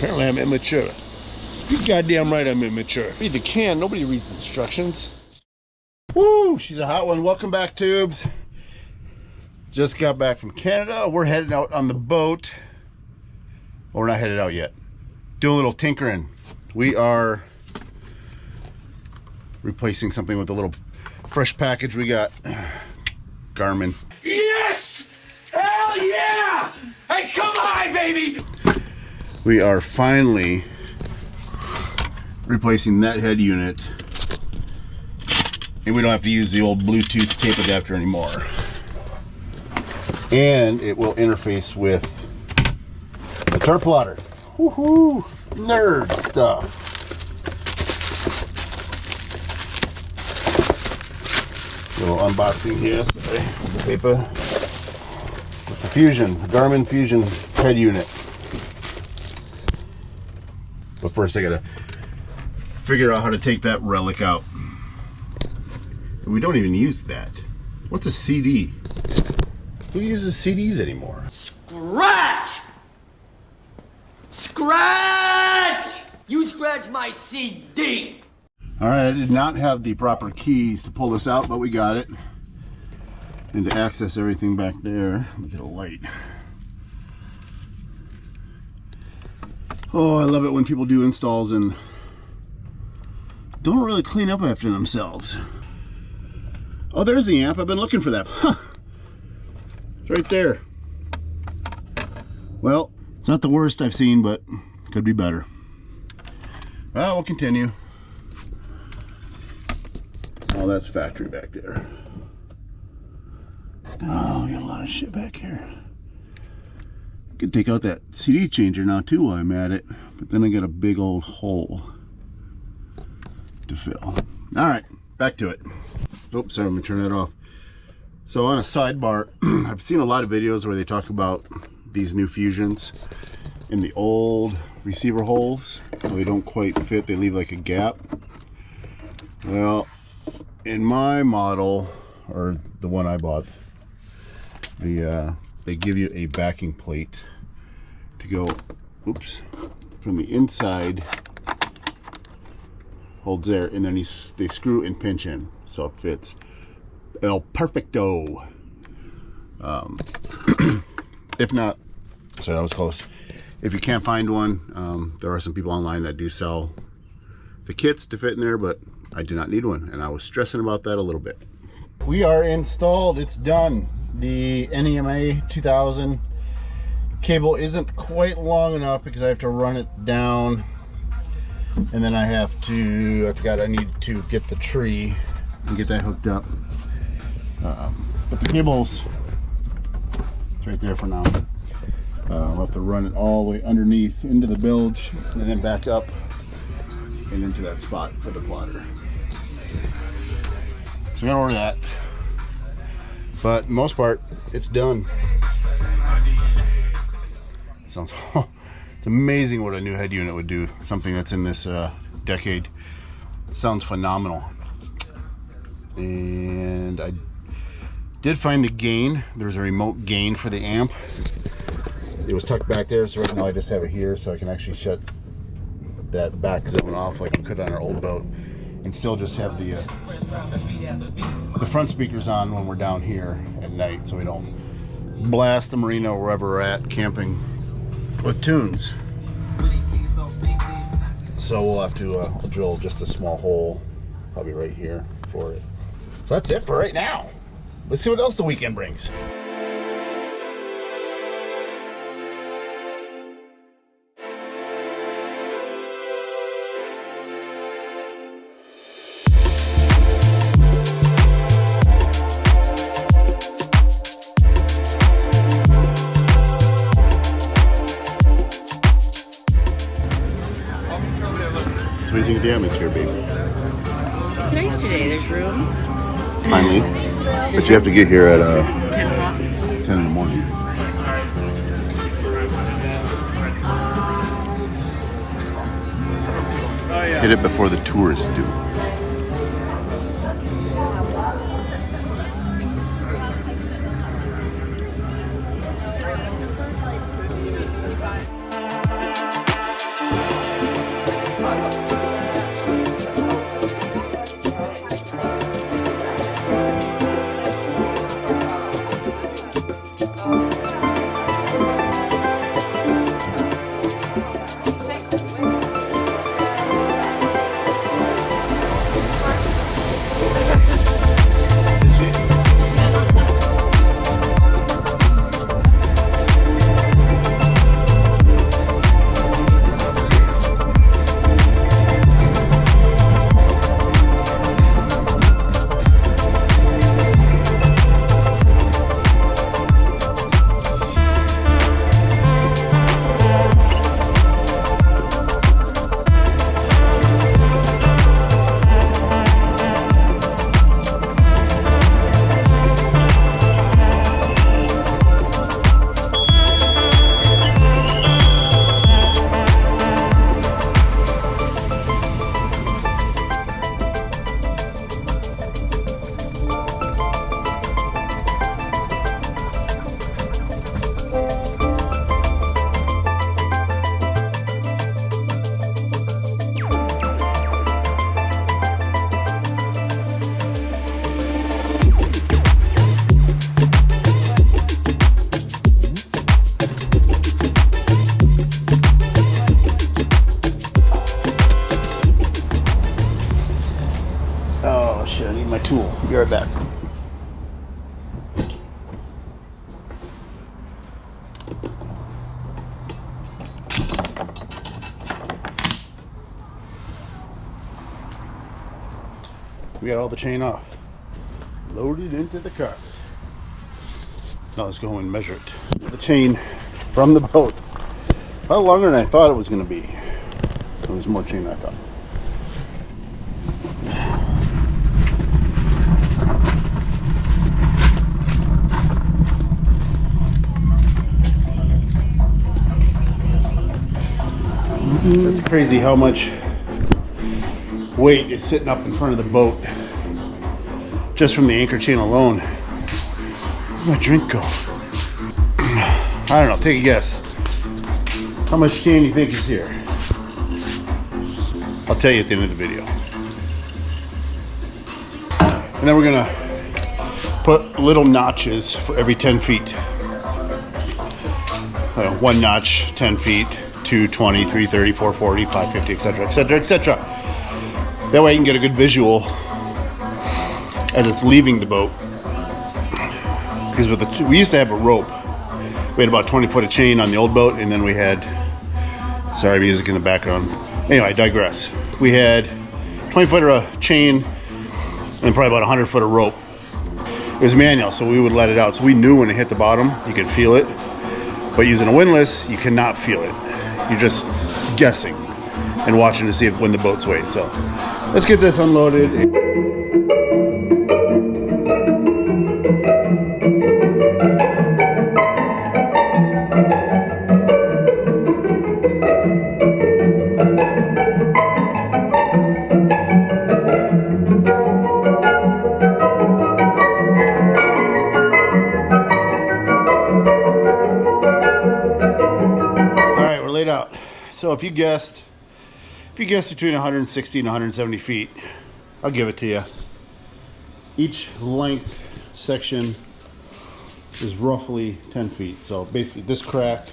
Apparently I'm immature. You goddamn right I'm immature. Read the can, nobody reads instructions. Woo, she's a hot one. Welcome back, tubes. Just got back from Canada. We're heading out on the boat. Well, we're not headed out yet. Doing a little tinkering. We are replacing something with a little fresh package we got. Garmin. Yes! Hell yeah! Hey, come on, baby! We are finally replacing that head unit, and we don't have to use the old Bluetooth tape adapter anymore. And it will interface with the turf plotter. Woohoo! Nerd stuff. Little unboxing here, sorry, with the paper. With the Fusion, the Garmin Fusion head unit. But first I gotta figure out how to take that relic out. And we don't even use that. What's a CD? Who uses CDs anymore? Scratch! Scratch! You scratch my CD! Alright, I did not have the proper keys to pull this out, but we got it. And to access everything back there, let me get a light. Oh, I love it when people do installs and don't really clean up after themselves. Oh, there's the amp. I've been looking for that. Huh. It's right there. Well, it's not the worst I've seen, but could be better. Well, we'll continue. Oh, that's factory back there. Oh, we got a lot of shit back here. Could take out that CD changer now too while I'm at it, but then I got a big old hole to fill. All right, back to it. Oops, sorry, I'm gonna turn that off. So on a sidebar, I've seen a lot of videos where they talk about these new Fusions in the old receiver holes. They don't quite fit, they leave like a gap. Well, in my model, or the one I bought, they give you a backing plate to go, oops, from the inside, holds there, and then they screw and pinch in, so it fits. El perfecto. If not, sorry, that was close. If you can't find one, there are some people online that do sell the kits to fit in there, but I do not need one, and I was stressing about that a little bit. We are installed, it's done. The NMEA 2000 cable isn't quite long enough because I have to run it down, and then I forgot I need to get the tree and get that hooked up. But the cable's it's right there for now. We'll have to run it all the way underneath into the bilge and then back up and into that spot for the plotter. So I'm gonna order that. But most part, it's done. Sounds, it's amazing what a new head unit would do. Something that's in this decade. Sounds phenomenal. And I did find the gain. There's a remote gain for the amp. It was tucked back there, so right now I just have it here so I can actually shut that back zone off like we could on our old boat, and still just have the front speakers on when we're down here at night, so we don't blast the marina or wherever we're at camping with tunes. So we'll have to drill just a small hole, probably right here for it. So that's it for right now. Let's see what else the weekend brings. So what do you think of the atmosphere, baby? It's nice today. There's room. Finally. But you have to get here at 10 o'clock. 10 in the morning. Hit it before the tourists do. Be right back. We got all the chain off. Loaded into the cart. Now let's go home and measure it. The chain from the boat. A lot longer than I thought it was going to be. There was more chain than I thought. It's crazy how much weight is sitting up in front of the boat just from the anchor chain alone. Where'd my drink go? I don't know, take a guess. How much chain do you think is here? I'll tell you at the end of the video. And then we're gonna put little notches for every 10 feet. 1 notch, 10 feet, 220, 330, 440, 550, etc., etc., etc. That way you can get a good visual as it's leaving the boat. Because we used to have a rope. We had about 20 foot of chain on the old boat, and then we had, sorry, music in the background. Anyway, I digress. We had 20 foot of chain and probably about 100 foot of rope. It was manual, so we would let it out. So we knew when it hit the bottom, you could feel it. But using a windlass, you cannot feel it. You're just guessing and watching to see when the boat's weighs. So let's get this unloaded. Out. So if you guessed between 160 and 170 feet, I'll give it to you. Each length section is roughly 10 feet. So basically this crack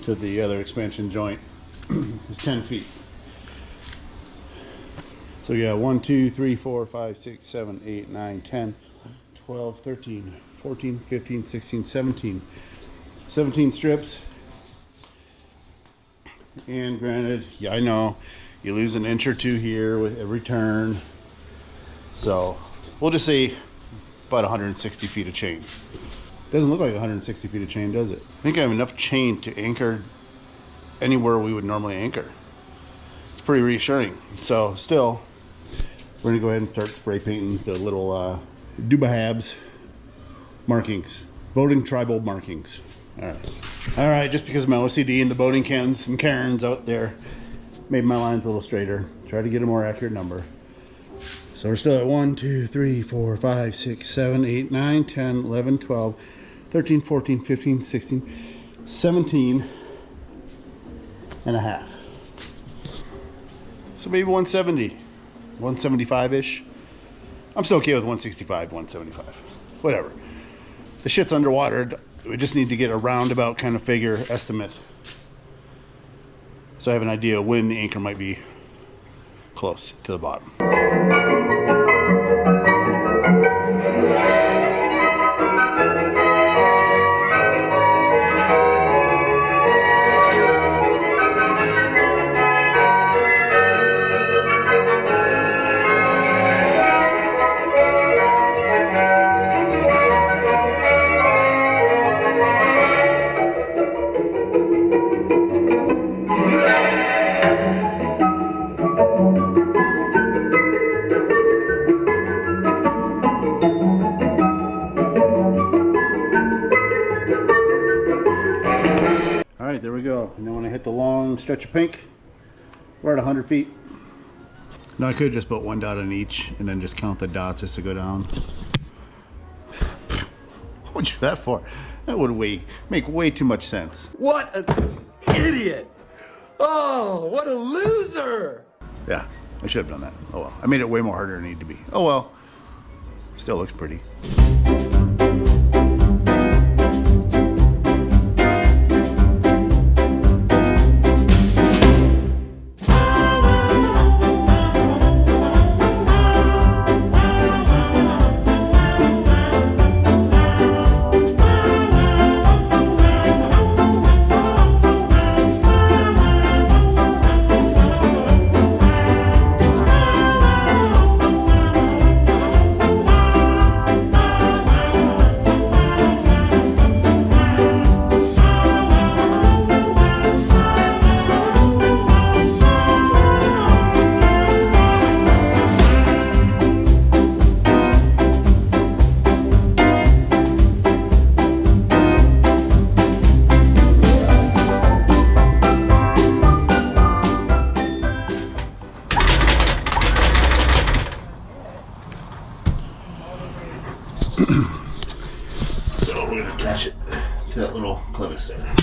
to the other expansion joint is 10 feet. So you got 1, 2, 3, 4, 5, 6, 7, 8, 9, 10, 12, 13, 14, 15, 16, 17 strips. And granted, yeah, I know you lose an inch or two here with every turn, so we'll just say about 160 feet of chain. Doesn't look like 160 feet of chain, does it? I think I have enough chain to anchor anywhere we would normally anchor. It's pretty reassuring. So still, we're gonna go ahead and start spray painting the little Dubahabs markings, boating tribal markings. All right, just because of my OCD and the boating Kens and Karens out there made my lines a little straighter. Try to get a more accurate number. So we're still at 1, 2, 3, 4, 5, 6, 7, 8, 9, 10, 11, 12, 13, 14, 15, 16, 17 and a half. So maybe 170, 175-ish. I'm still okay with 165, 175, whatever. The shit's underwater. We just need to get a roundabout kind of figure estimate, so I have an idea when the anchor might be close to the bottom. There we go. And then when I hit the long stretch of pink, we're at 100 feet. Now I could just put one dot on each and then just count the dots as to go down. What would you do that for? That would make way too much sense. What an idiot! Oh, what a loser! Yeah, I should have done that. Oh well. I made it way more harder than it needed to be. Oh well. Still looks pretty. clevis there.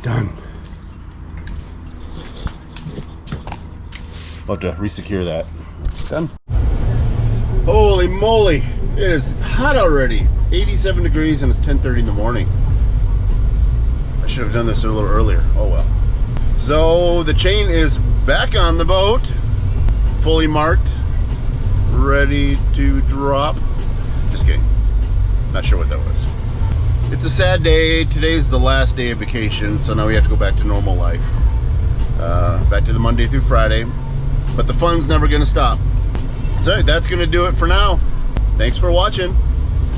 Done. About to resecure that. Done. Holy moly, it is hot already. 87 degrees and it's 10:30 in the morning. I should have done this a little earlier. Oh well. So the chain is back on the boat, fully marked, ready to drop. Just kidding. Not sure what that was. It's a sad day. Today's the last day of vacation, so now we have to go back to normal life. Back to the Monday through Friday. But the fun's never gonna stop. So that's gonna do it for now. Thanks for watching.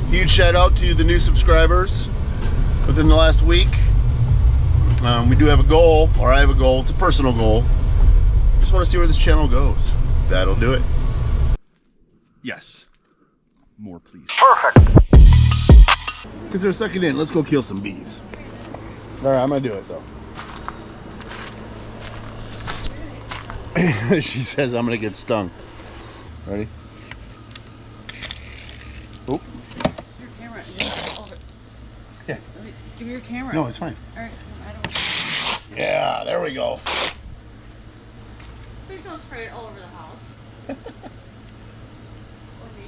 Huge shout out to the new subscribers within the last week. We do have a goal, or I have a goal. It's a personal goal. Just want to see where this channel goes. That'll do it. Yes. More, please. Perfect. Because they're sucking in. Let's go kill some bees. All right, I'm gonna do it though. She says I'm gonna get stung. Ready? Oh. Your camera. Yeah. Give me your camera. No, it's fine. All right. I don't. Yeah, there we go. Please don't spray it all over the house. Or me.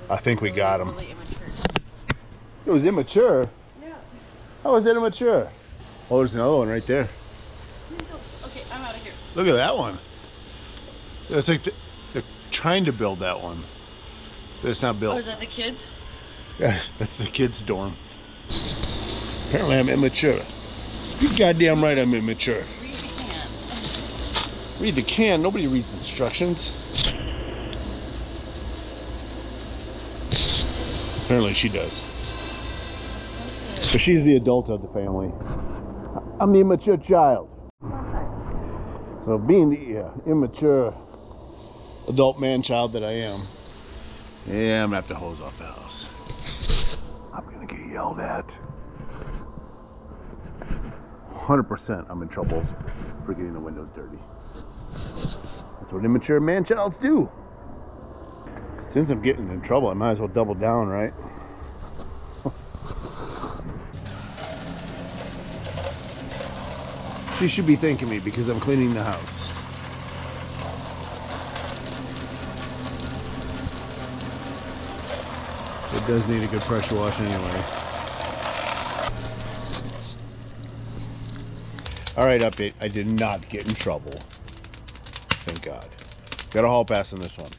I think we got him. Really immature. It was immature. Yeah. How was it immature? Oh, there's another one right there. Okay, I'm out of here. Look at that one. I think they're trying to build that one, but it's not built. Oh, is that the kids? Yeah, that's the kids' dorm. Apparently I'm immature. You goddamn right I'm immature. Read the can. Read the can? Nobody reads instructions. Apparently she does. But she's the adult of the family. I'm the immature child. So being the immature adult man-child that I am, yeah, I'm gonna have to hose off the house. I'm gonna get yelled at. 100% I'm in trouble for getting the windows dirty. That's what immature man-childs do. Since I'm getting in trouble, I might as well double down, right? She should be thanking me because I'm cleaning the house. It does need a good pressure wash anyway. All right, update. I did not get in trouble. Thank God. Got a hall pass on this one.